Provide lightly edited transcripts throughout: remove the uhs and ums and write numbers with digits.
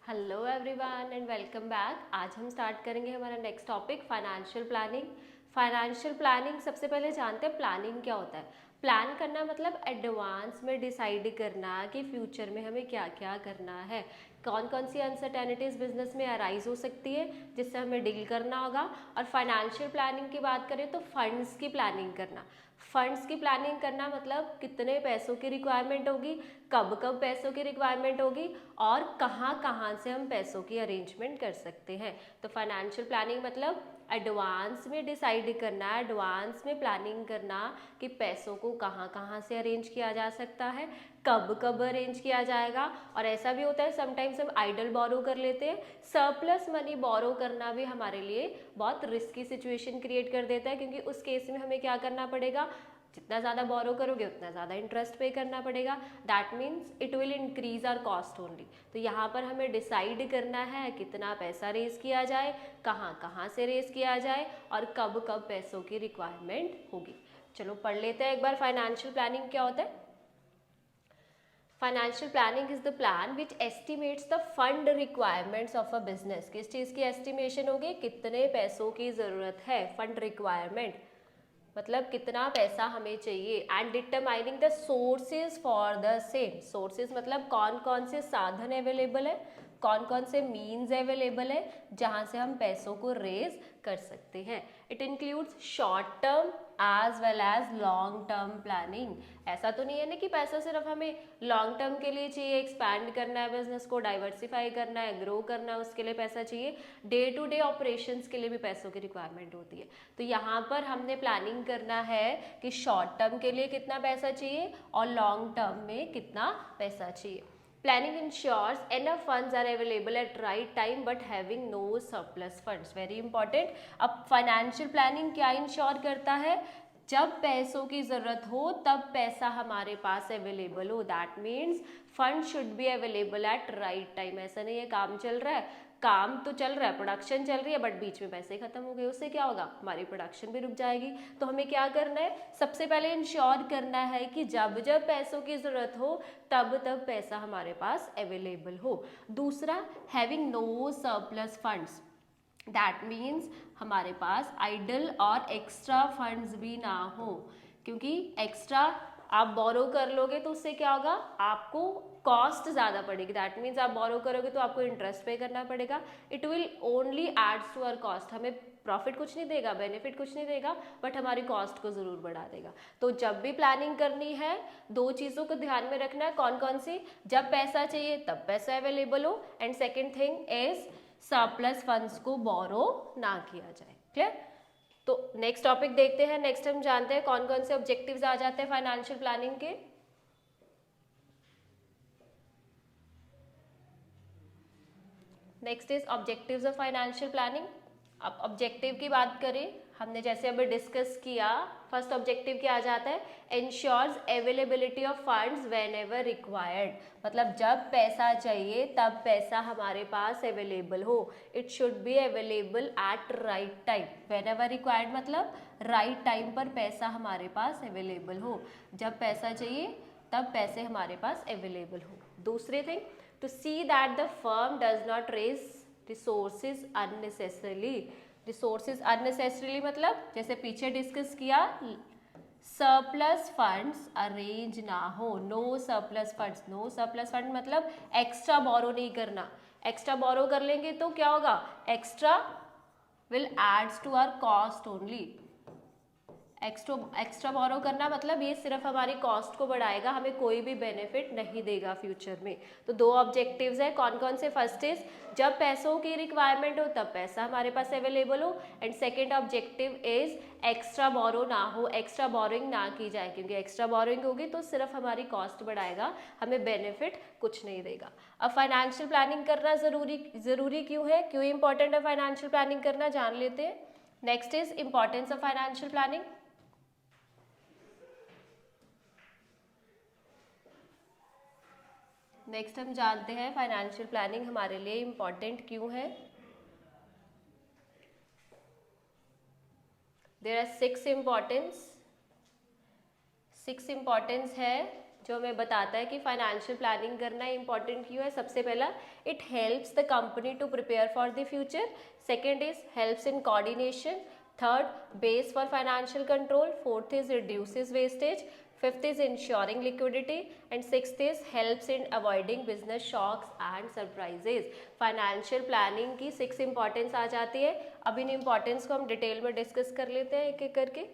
Hello everyone and welcome back. आज हम start करेंगे हमारा next topic financial planning. Financial planning सबसे पहले जानते हैं प्लानिंग क्या होता है। प्लान करना मतलब एडवांस में डिसाइड करना कि फ्यूचर में हमें क्या क्या करना है, कौन कौन सी अनसर्टेनिटीज बिजनेस में अराइज हो सकती है जिससे हमें डील करना होगा। और फाइनेंशियल प्लानिंग की बात करें तो फंड्स की प्लानिंग करना। फंड्स की प्लानिंग करना मतलब कितने पैसों की रिक्वायरमेंट होगी, कब कब पैसों की रिक्वायरमेंट होगी और कहाँ कहाँ से हम पैसों की अरेंजमेंट कर सकते हैं। तो फाइनेंशियल प्लानिंग मतलब एडवांस में डिसाइड करना, एडवांस में प्लानिंग करना कि पैसों को कहाँ कहाँ से अरेंज किया जा सकता है, कब कब अरेंज किया जाएगा। और ऐसा भी होता है समटाइम्स हम आइडल बोरो कर लेते हैं। सरप्लस मनी बोरो करना भी हमारे लिए बहुत रिस्की सिचुएशन क्रिएट कर देता है, क्योंकि उस केस में हमें क्या करना पड़ेगा, जितना ज़्यादा बोरो करोगे उतना ज़्यादा इंटरेस्ट पे करना पड़ेगा। That means it will increase our cost only. तो यहाँ पर हमें डिसाइड करना है कितना पैसा रेज किया जाए, कहाँ कहाँ से रेज किया जाए और कब कब पैसों की रिक्वायरमेंट होगी। चलो पढ़ लेते हैं एक बार फाइनेंशियल प्लानिंग क्या होता है। Financial planning is the plan which estimates the fund requirements of a business. किस चीज़ की एस्टिमेशन होगी, कितने पैसों की ज़रूरत है, फंड रिक्वायरमेंट मतलब कितना पैसा हमें चाहिए। And determining the sources for the same. Sources मतलब कौन कौन से साधन अवेलेबल है, कौन कौन से मीन्स अवेलेबल है जहाँ से हम पैसों को रेज कर सकते हैं। It includes short term as well as long term planning. ऐसा तो नहीं है ना कि पैसा सिर्फ हमें लॉन्ग टर्म के लिए चाहिए, एक्सपैंड करना है बिजनेस को, डाइवर्सिफाई करना है, ग्रो करना है, उसके लिए पैसा चाहिए। डे टू डे ऑपरेशंस के लिए भी पैसों की रिक्वायरमेंट होती है। तो यहाँ पर हमने प्लानिंग करना है कि शॉर्ट टर्म के लिए कितना पैसा चाहिए और लॉन्ग टर्म में कितना पैसा चाहिए। Planning ensures enough funds are available at right time but having no surplus funds. Very important. अब फाइनेंशियल प्लानिंग क्या इंश्योर करता है, जब पैसों की ज़रूरत हो तब पैसा हमारे पास अवेलेबल हो। That means fund should be available at right time. ऐसा नहीं है काम चल रहा है, काम तो चल रहा है, प्रोडक्शन चल रही है, बट बीच में पैसे खत्म हो गए, उससे क्या होगा, हमारी प्रोडक्शन भी रुक जाएगी। तो हमें क्या करना है, सबसे पहले इंश्योर करना है कि जब जब पैसों की ज़रूरत हो तब तब पैसा हमारे पास अवेलेबल हो। दूसरा, having no surplus funds. That means हमारे पास आइडल और एक्स्ट्रा फंड्स भी ना हो, क्योंकि एक्स्ट्रा आप बोरो कर लोगे तो उससे क्या होगा, आपको कॉस्ट ज़्यादा पड़ेगी। दैट मीन्स आप बोरो करोगे तो आपको इंटरेस्ट पे करना पड़ेगा। It will only adds to our cost. हमें प्रॉफिट कुछ नहीं देगा, बेनिफिट कुछ नहीं देगा, बट हमारी कॉस्ट को ज़रूर बढ़ा देगा। तो जब भी प्लानिंग करनी है दो चीज़ों को ध्यान में रखना है। कौन कौन सी, जब पैसा चाहिए तब पैसा अवेलेबल हो, and second thing is surplus funds को बोरो ना किया जाए। क्लियर। तो नेक्स्ट टॉपिक देखते हैं। नेक्स्ट हम जानते हैं कौन कौन से ऑब्जेक्टिव्स आ जाते हैं फाइनेंशियल प्लानिंग के। Next is objectives of financial planning. अब ऑब्जेक्टिव की बात करें, हमने जैसे अभी डिस्कस किया, फर्स्ट ऑब्जेक्टिव क्या आ जाता है, ensures availability of funds whenever required. मतलब जब पैसा चाहिए तब पैसा हमारे पास अवेलेबल हो। It should be available at right time. Whenever required मतलब राइट टाइम पर पैसा हमारे पास अवेलेबल हो। जब पैसा चाहिए तब पैसे हमारे पास अवेलेबल हो। दूसरी thing, to see that the firm does not raise resources unnecessarily. resources unnecessarily मतलब जैसे पीछे डिस्कस किया, सरप्लस फंड्स अरेंज ना हो। No surplus funds, no surplus fund मतलब एक्स्ट्रा बोरो नहीं करना। एक्स्ट्रा बोरो कर लेंगे तो क्या होगा, extra will adds to our cost only. Extra borrow करना मतलब ये सिर्फ हमारी कॉस्ट को बढ़ाएगा, हमें कोई भी बेनिफिट नहीं देगा फ्यूचर में। तो दो ऑब्जेक्टिव्स है, कौन कौन से, फर्स्ट इज जब पैसों की रिक्वायरमेंट हो तब पैसा हमारे पास अवेलेबल हो, and second objective is extra borrow ना हो, एक्स्ट्रा बोरोइंग ना की जाए, क्योंकि एक्स्ट्रा बोरोइंग होगी तो सिर्फ हमारी कॉस्ट बढ़ाएगा, हमें बेनिफिट कुछ नहीं देगा। अब फाइनेंशियल प्लानिंग करना जरूरी क्यों है, क्यों इंपॉर्टेंट है फाइनेंशियल प्लानिंग करना, जान लेते हैं। Next is importance of financial planning. Next हम जानते हैं फाइनेंशियल प्लानिंग हमारे लिए इम्पॉर्टेंट क्यों है। देयर आर सिक्स इम्पॉर्टेंस है जो हमें बताता है कि फाइनेंशियल प्लानिंग करना इंपॉर्टेंट क्यों है। सबसे पहला, it helps the company to prepare for the future. Second is helps in coordination. Third, base for financial control. Fourth is reduces wastage. Fifth is ensuring liquidity and sixth is helps in avoiding business shocks and surprises. Financial planning की 6 importance आ जाती है। अब इन importance को हम detail में discuss कर लेते हैं एक एक करके।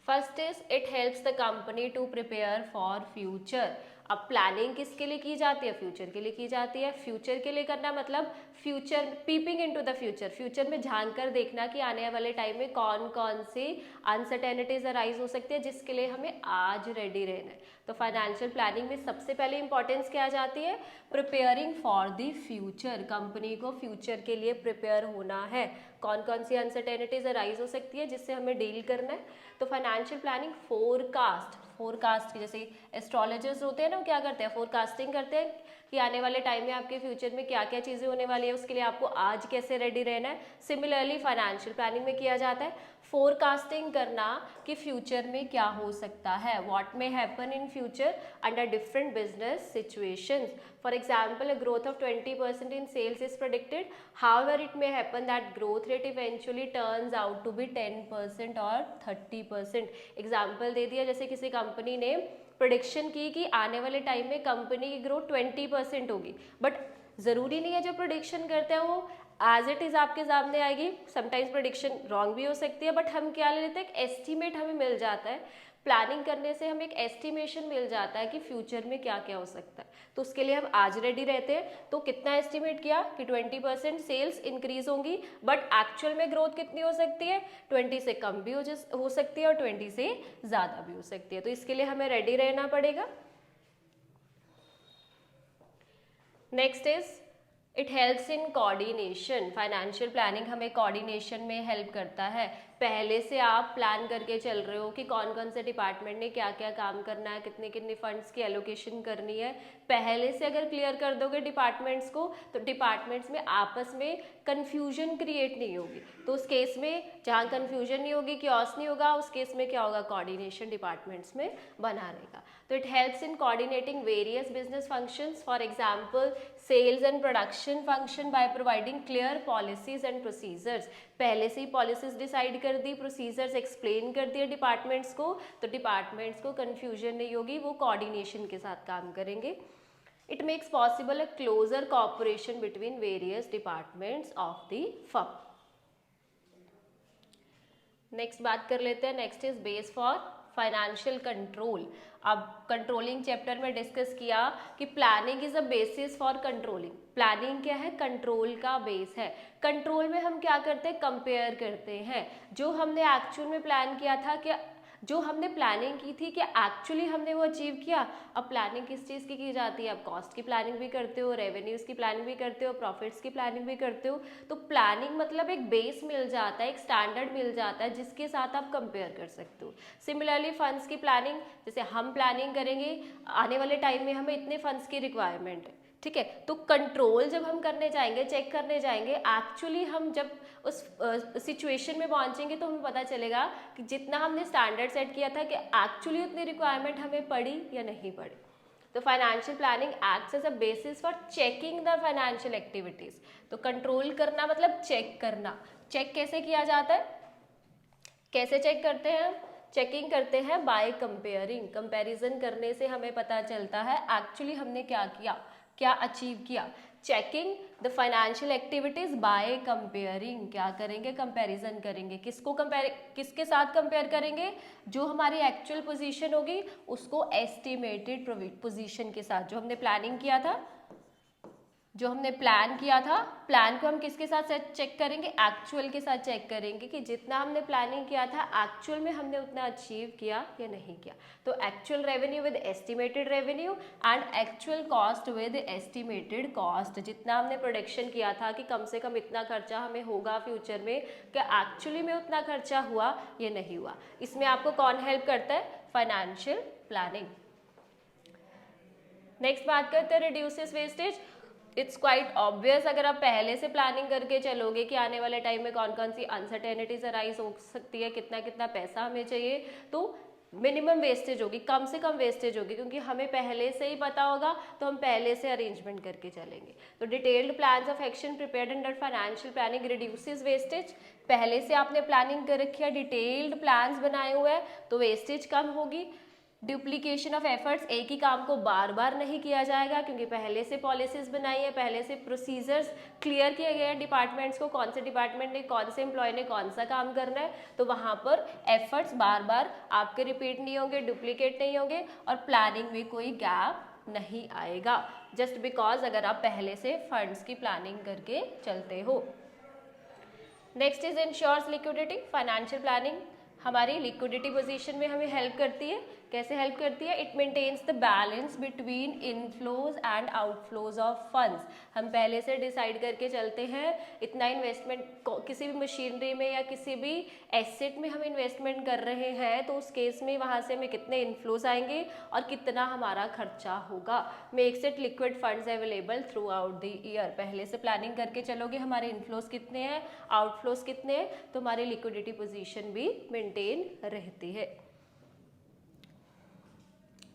First is it helps the company to prepare for future. अब प्लानिंग किसके लिए की जाती है? फ्यूचर के लिए की जाती है। फ्यूचर के लिए करना मतलब future, peeping into the future, future में झांक कर देखना कि आने वाले टाइम में कौन कौन सी अनसर्टेनिटीज अराइज हो सकती है, जिसके लिए हमें आज रेडी रहना है। तो फाइनेंशियल प्लानिंग में सबसे पहले इंपॉर्टेंस क्या जाती है? Preparing for the future. Company को फ्यूचर के लिए प्रिपेयर होना है। कौन कौन सी अनसर्टेनिटीज अराइज हो सकती है जिससे हमें डील करना है। तो फाइनेंशियल प्लानिंग फोरकास्ट की, जैसे एस्ट्रोलॉजर्स होते हैं ना, वो क्या करते हैं? फोरकास्टिंग करते हैं कि आने वाले टाइम में आपके फ्यूचर में क्या क्या चीज़ें होने वाली है, उसके लिए आपको आज कैसे रेडी रहना है। सिमिलरली फाइनेंशियल प्लानिंग में किया जाता है फोरकास्टिंग करना कि फ्यूचर में क्या हो सकता है, what may happen in future under different business situations. For example, a growth of 20% in sales is predicted. However, it may happen that growth rate eventually turns out to be 10% or 30%. Example दे दिया, जैसे किसी company ने prediction की कि आने वाले time में company की ग्रोथ 20% होगी, बट ज़रूरी नहीं है जो प्रोडिक्शन करते हैं वो एज इट इज़ आपके सामने आएगी। समटाइम्स प्रोडिक्शन रॉन्ग भी हो सकती है, बट हम क्या ले लेते हैं? एक एस्टिमेट हमें मिल जाता है। प्लानिंग करने से हमें एक एस्टिमेशन मिल जाता है कि फ्यूचर में क्या क्या हो सकता है, तो उसके लिए हम आज रेडी रहते हैं। तो कितना एस्टिमेट किया कि 20% सेल्स इंक्रीज होंगी, बट एक्चुअल में ग्रोथ कितनी हो सकती है? 20 से कम भी हो सकती है और 20 से ज़्यादा भी हो सकती है। तो इसके लिए हमें रेडी रहना पड़ेगा। Next is it helps in coordination. Financial planning हमें कोऑर्डिनेशन में हेल्प करता है। पहले से आप प्लान करके चल रहे हो कि कौन कौन से डिपार्टमेंट ने क्या क्या काम करना है, कितने कितने फंड्स की एलोकेशन करनी है, पहले से अगर क्लियर कर दोगे डिपार्टमेंट्स को, तो डिपार्टमेंट्स में आपस में कन्फ्यूजन क्रिएट नहीं होगी। तो उस केस में जहाँ कन्फ्यूजन नहीं होगी, क्योस नहीं होगा, उस केस में क्या होगा? कोऑर्डिनेशन डिपार्टमेंट्स में बना रहेगा। तो it helps in coordinating various business functions, for example sales and production function by providing clear policies and procedures. पहले से ही पॉलिसीज डिसाइड कर दी, प्रोसीजर्स एक्सप्लेन कर दिए डिपार्टमेंट्स को, तो डिपार्टमेंट्स को कन्फ्यूजन नहीं होगी, वो कोऑर्डिनेशन के साथ काम करेंगे। It makes possible a closer cooperation between various departments of the firm. Next बात कर लेते हैं, next is base for financial control. अब कंट्रोलिंग चैप्टर में डिस्कस किया कि planning is a basis for controlling. Planning क्या है? कंट्रोल का बेस है। कंट्रोल में हम क्या करते हैं? कंपेयर करते हैं जो हमने एक्चुअल में प्लान किया था, कि जो हमने प्लानिंग की थी कि एक्चुअली हमने वो अचीव किया। अब प्लानिंग किस चीज़ की जाती है? अब कॉस्ट की प्लानिंग भी करते हो, रेवेन्यूज़ की प्लानिंग भी करते हो, प्रॉफिट्स की प्लानिंग भी करते हो। तो प्लानिंग मतलब एक बेस मिल जाता है, एक स्टैंडर्ड मिल जाता है जिसके साथ आप कंपेयर कर सकते हो। सिमिलरली फंड्स की प्लानिंग, जैसे हम प्लानिंग करेंगे आने वाले टाइम में हमें इतने फंड्स की रिक्वायरमेंट है, ठीक है, तो कंट्रोल जब हम करने जाएंगे, चेक करने जाएंगे, एक्चुअली हम जब उस सिचुएशन में पहुंचेंगे तो हमें पता चलेगा कि जितना हमने स्टैंडर्ड सेट किया था कि एक्चुअली उतनी रिक्वायरमेंट हमें पड़ी या नहीं पड़ी। तो financial planning acts as a basis for checking the financial activities. तो कंट्रोल करना मतलब चेक करना। चेक कैसे किया जाता है? कैसे चेक करते हैं हम? चेकिंग करते हैं बाय कंपेयरिंग। कंपैरिजन करने से हमें पता चलता है एक्चुअली हमने क्या किया, क्या अचीव किया। Checking the financial activities by comparing. क्या करेंगे? कंपैरिजन करेंगे। किसके साथ कंपेयर करेंगे? जो हमारी एक्चुअल पोजीशन होगी उसको एस्टिमेटेड पोजीशन के साथ। जो हमने प्लानिंग किया था, जो हमने प्लान किया था, प्लान को हम किसके साथ चेक करेंगे? एक्चुअल के साथ चेक करेंगे कि जितना हमने प्लानिंग किया था एक्चुअल में हमने उतना अचीव किया या नहीं किया। तो actual revenue with estimated revenue and actual cost with estimated cost. जितना हमने प्रोडिक्शन किया था कि कम से कम इतना खर्चा हमें होगा फ्यूचर में, क्या एक्चुअली में उतना खर्चा हुआ या नहीं हुआ। इसमें आपको कौन हेल्प करता है? Financial planning. नेक्स्ट बात करते हैं reduces wastage. It's quite obvious, अगर आप पहले से प्लानिंग करके चलोगे कि आने वाले टाइम में कौन कौन सी अनसर्टेनिटीज अराइज हो सकती है, कितना कितना पैसा हमें चाहिए, तो मिनिमम वेस्टेज होगी, कम से कम वेस्टेज होगी, क्योंकि हमें पहले से ही पता होगा तो हम पहले से अरेंजमेंट करके चलेंगे। तो detailed plans of action prepared under financial planning reduces wastage. पहले से आपने प्लानिंग कर रखी है, डिटेल्ड प्लान्स बनाए हुए हैं, तो वेस्टेज कम होगी। डुप्लीकेशन ऑफ एफर्ट्स, एक ही काम को बार बार नहीं किया जाएगा, क्योंकि पहले से पॉलिसीज बनाई है, पहले से प्रोसीजर्स क्लियर किए गए हैं डिपार्टमेंट्स को, कौन से डिपार्टमेंट ने, कौन से एम्प्लॉय ने कौन सा काम करना है, तो वहाँ पर एफर्ट्स बार बार आपके रिपीट नहीं होंगे, डुप्लीकेट नहीं होंगे, और प्लानिंग में कोई गैप नहीं आएगा, जस्ट बिकॉज अगर आप पहले से फंड्स की प्लानिंग करके चलते हो। Next is ensures liquidity. Financial planning हमारी लिक्विडिटी पोजीशन में हमें हेल्प करती है। कैसे हेल्प करती है? It maintains the balance between inflows and outflows of funds. हम पहले से डिसाइड करके चलते हैं इतना इन्वेस्टमेंट किसी भी मशीनरी में या किसी भी एसेट में हम इन्वेस्टमेंट कर रहे हैं, तो उस केस में वहाँ से हमें कितने इनफ्लोज आएंगे और कितना हमारा खर्चा होगा। Makes it liquid funds available through out the year. पहले से प्लानिंग करके चलोगे हमारे इनफ्लोज कितने हैं, आउटफ्लोज कितने हैं, तो हमारी लिक्विडिटी पोजीशन भी मेंटेन रहती है।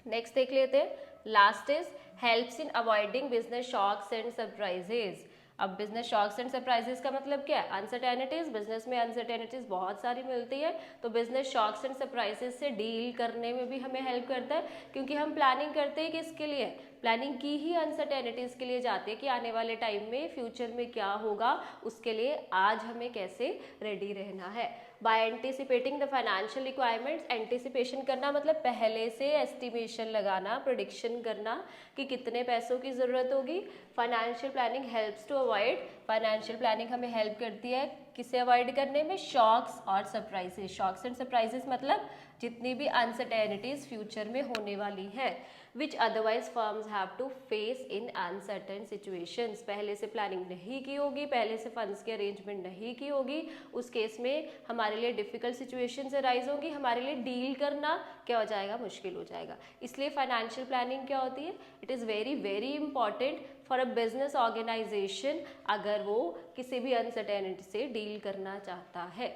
नेक्स्ट देख लेते हैं, last is helps in avoiding business shocks and surprises. अब बिजनेस शॉक्स एंड सरप्राइजेज का मतलब क्या है? अनसर्टेनिटीज। बिजनेस में अनसर्टेनिटीज बहुत सारी मिलती है, तो बिजनेस शॉक्स एंड सरप्राइजेज से डील करने में भी हमें हेल्प करता है, क्योंकि हम प्लानिंग करते हैं किसके लिए? प्लानिंग की ही अनसर्टेनिटीज के लिए जाती है कि आने वाले टाइम में फ्यूचर में क्या होगा, उसके लिए आज हमें कैसे रेडी रहना है। By anticipating the financial requirements, anticipation करना मतलब पहले से एस्टिमेशन लगाना, प्रेडिक्शन करना कि कितने पैसों की ज़रूरत होगी। Financial planning helps to avoid, financial planning हमें हेल्प करती है किसे अवॉइड करने में? शॉक्स और सरप्राइजेस। शॉक्स एंड सरप्राइजेस मतलब जितनी भी अनसर्टेनिटीज फ्यूचर में होने वाली हैं, which otherwise firms have to face in uncertain situations. पहले से प्लानिंग नहीं की होगी, पहले से फंड्स की अरेंजमेंट नहीं की होगी, उस केस में हमारे लिए डिफिकल्ट सिचुएशंस अराइज होंगी, हमारे लिए डील करना क्या हो जाएगा? मुश्किल हो जाएगा। इसलिए फाइनेंशियल प्लानिंग क्या होती है? It is very very important for a business organization, अगर वो किसी भी अनसर्टेनिटी से डील करना चाहता है।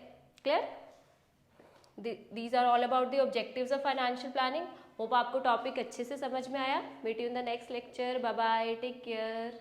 Clear? These are all about the objectives of financial planning. Hope आपको टॉपिक अच्छे से समझ में आया। Meet you in the next lecture. Bye bye, take care.